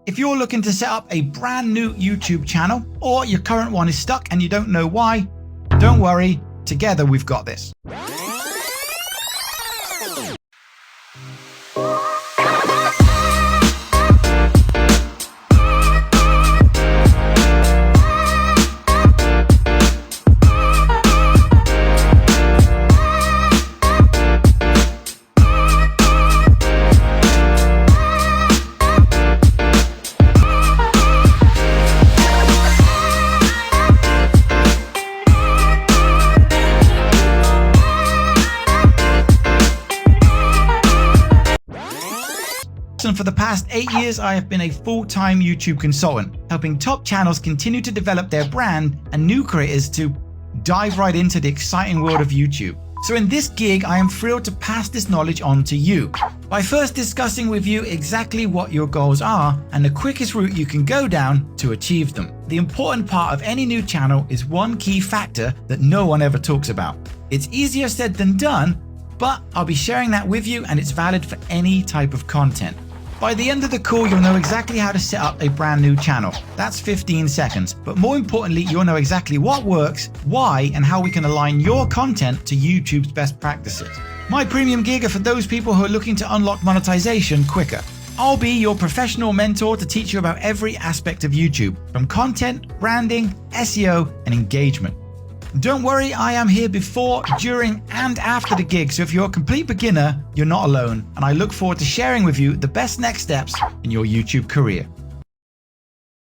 If you're looking to set up a brand new YouTube channel, or your current one is stuck and you don't know why, don't worry, together we've got this. And for the past 8 years, I have been a full-time YouTube consultant, helping top channels continue to develop their brand and new creators to dive right into the exciting world of YouTube. So in this gig, I am thrilled to pass this knowledge on to you by first discussing with you exactly what your goals are and the quickest route you can go down to achieve them. The important part of any new channel is one key factor that no one ever talks about. It's easier said than done, but I'll be sharing that with you, and it's valid for any type of content. By the end of the call, you'll know exactly how to set up a brand new channel. That's 15 seconds. But more importantly, you'll know exactly what works, why, and how we can align your content to YouTube's best practices. My premium gig are for those people who are looking to unlock monetization quicker. I'll be your professional mentor to teach you about every aspect of YouTube, from content, branding, SEO, and engagement. Don't worry, I am here before, during, and after the gig, so if you're a complete beginner, you're not alone, and I look forward to sharing with you the best next steps in your YouTube career.